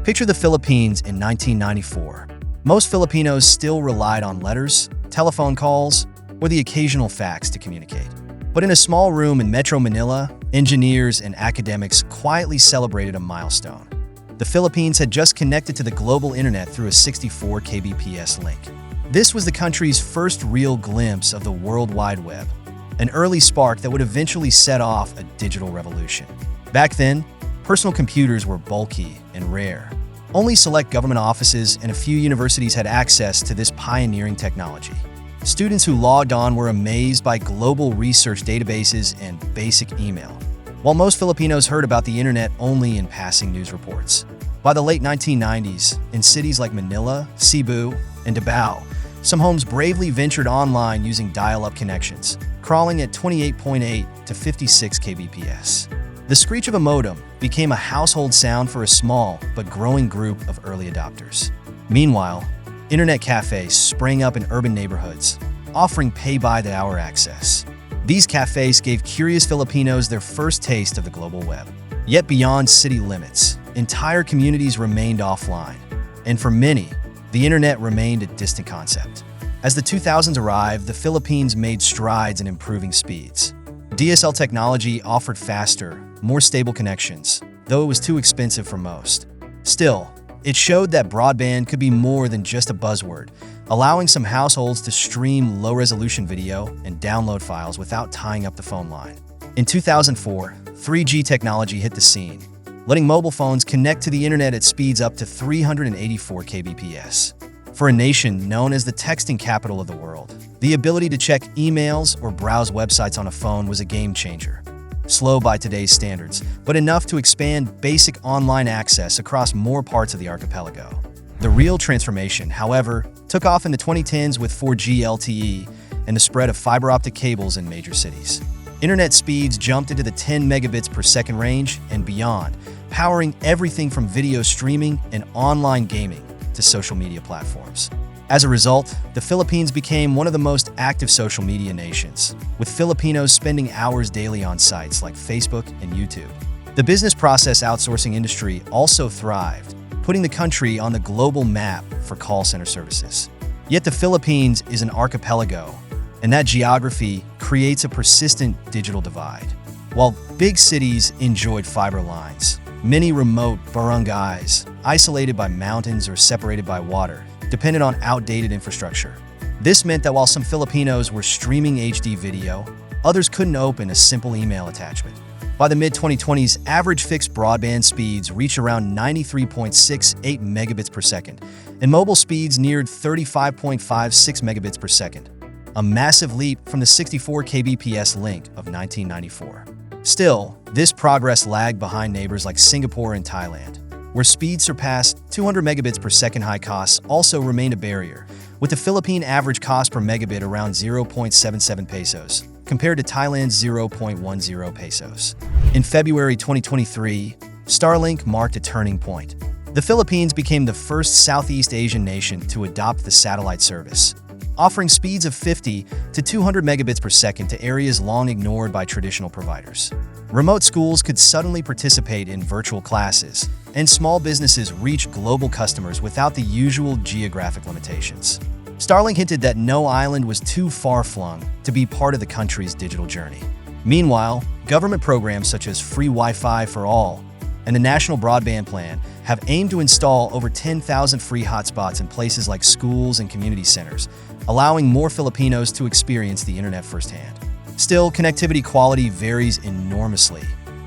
Picture the Philippines in 1994. Most Filipinos still relied on letters, telephone calls, or the occasional fax to communicate. But in a small room in Metro Manila, engineers and academics quietly celebrated a milestone. The Philippines had just connected to the global internet through a 64 kbps link. This was the country's first real glimpse of the World Wide Web, an early spark that would eventually set off a digital revolution. Back then, personal computers were bulky and rare. Only select government offices and a few universities had access to this pioneering technology. Students who logged on were amazed by global research databases and basic email, while most Filipinos heard about the internet only in passing news reports. By the late 1990s, in cities like Manila, Cebu, and Davao, some homes bravely ventured online using dial-up connections, crawling at 28.8 to 56 kbps. The screech of a modem became a household sound for a small but growing group of early adopters. Meanwhile, internet cafes sprang up in urban neighborhoods, offering pay-by-the-hour access. These cafes gave curious Filipinos their first taste of the global web. Yet beyond city limits, entire communities remained offline, and for many, the internet remained a distant concept. As the 2000s arrived, the Philippines made strides in improving speeds. DSL technology offered faster, more stable connections, though it was too expensive for most. Still, it showed that broadband could be more than just a buzzword, allowing some households to stream low-resolution video and download files without tying up the phone line. In 2004, 3G technology hit the scene, letting mobile phones connect to the internet at speeds up to 384 kbps. For a nation known as the texting capital of the world, the ability to check emails or browse websites on a phone was a game changer. Slow by today's standards, but enough to expand basic online access across more parts of the archipelago. The real transformation, however, took off in the 2010s with 4G LTE and the spread of fiber optic cables in major cities. Internet speeds jumped into the 10 megabits per second range and beyond, powering everything from video streaming and online gaming to social media platforms. As a result, the Philippines became one of the most active social media nations, with Filipinos spending hours daily on sites like Facebook and YouTube. The business process outsourcing industry also thrived, putting the country on the global map for call center services. Yet the Philippines is an archipelago, and that geography creates a persistent digital divide. While big cities enjoyed fiber lines, many remote barangays, isolated by mountains or separated by water, depended on outdated infrastructure. This meant that while some Filipinos were streaming HD video, others couldn't open a simple email attachment. By the mid-2020s, average fixed broadband speeds reached around 93.68 megabits per second, and mobile speeds neared 35.56 megabits per second, a massive leap from the 64 kbps link of 1994. Still, this progress lagged behind neighbors like Singapore and Thailand, where speeds surpassed 200 megabits per second. High costs also remained a barrier, with the Philippine average cost per megabit around 0.77 pesos, compared to Thailand's 0.10 pesos. In February 2023, Starlink marked a turning point. The Philippines became the first Southeast Asian nation to adopt the satellite service, offering speeds of 50 to 200 megabits per second to areas long ignored by traditional providers. Remote schools could suddenly participate in virtual classes, and small businesses reach global customers without the usual geographic limitations. Starlink hinted that no island was too far-flung to be part of the country's digital journey. Meanwhile, government programs such as free Wi-Fi for all and the National Broadband Plan have aimed to install over 10,000 free hotspots in places like schools and community centers, allowing more Filipinos to experience the internet firsthand. Still, connectivity quality varies enormously,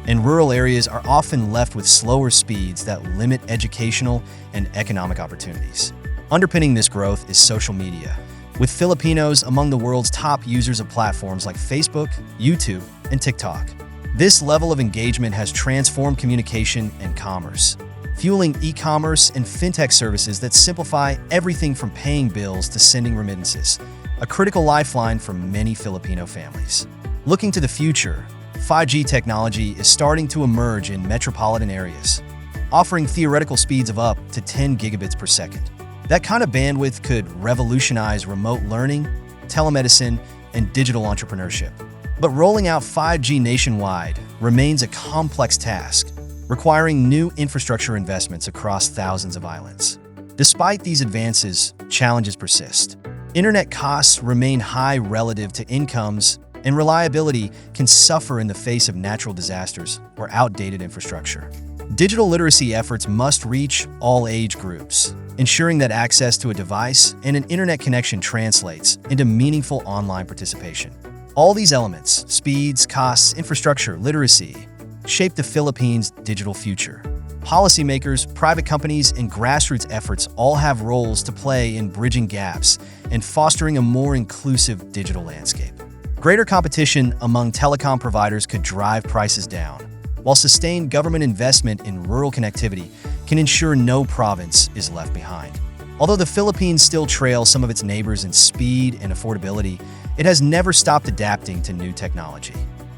and rural areas are often left with slower speeds that limit educational and economic opportunities. Underpinning this growth is social media, with Filipinos among the world's top users of platforms like Facebook, YouTube, and TikTok. This level of engagement has transformed communication and commerce, fueling e-commerce and fintech services that simplify everything from paying bills to sending remittances, a critical lifeline for many Filipino families. Looking to the future, 5G technology is starting to emerge in metropolitan areas, offering theoretical speeds of up to 10 gigabits per second. That kind of bandwidth could revolutionize remote learning, telemedicine, and digital entrepreneurship. But rolling out 5G nationwide remains a complex task, requiring new infrastructure investments across thousands of islands. Despite these advances, challenges persist. Internet costs remain high relative to incomes, and reliability can suffer in the face of natural disasters or outdated infrastructure. Digital literacy efforts must reach all age groups, ensuring that access to a device and an internet connection translates into meaningful online participation. All these elements, speeds, costs, infrastructure, literacy, shape the Philippines' digital future. Policymakers, private companies, and grassroots efforts all have roles to play in bridging gaps and fostering a more inclusive digital landscape. Greater competition among telecom providers could drive prices down, while sustained government investment in rural connectivity can ensure no province is left behind. Although the Philippines still trails some of its neighbors in speed and affordability, it has never stopped adapting to new technology.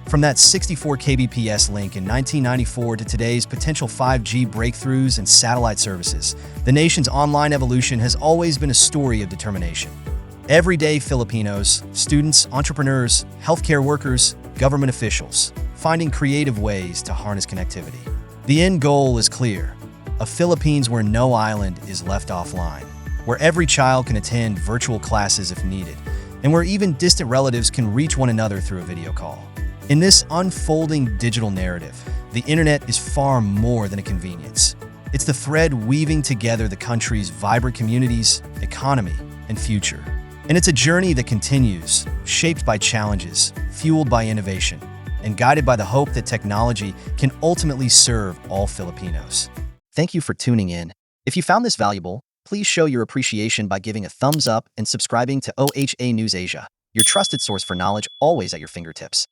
From that 64 kbps link in 1994 to today's potential 5G breakthroughs and satellite services, the nation's online evolution has always been a story of determination. Everyday Filipinos, students, entrepreneurs, healthcare workers, government officials, finding creative ways to harness connectivity. The end goal is clear: a Philippines where no island is left offline, where every child can attend virtual classes if needed, and where even distant relatives can reach one another through a video call. In this unfolding digital narrative, the internet is far more than a convenience. It's the thread weaving together the country's vibrant communities, economy, and future. And it's a journey that continues, shaped by challenges, fueled by innovation, and guided by the hope that technology can ultimately serve all Filipinos. Thank you for tuning in. If you found this valuable, please show your appreciation by giving a thumbs up and subscribing to OHA News Asia, your trusted source for knowledge always at your fingertips.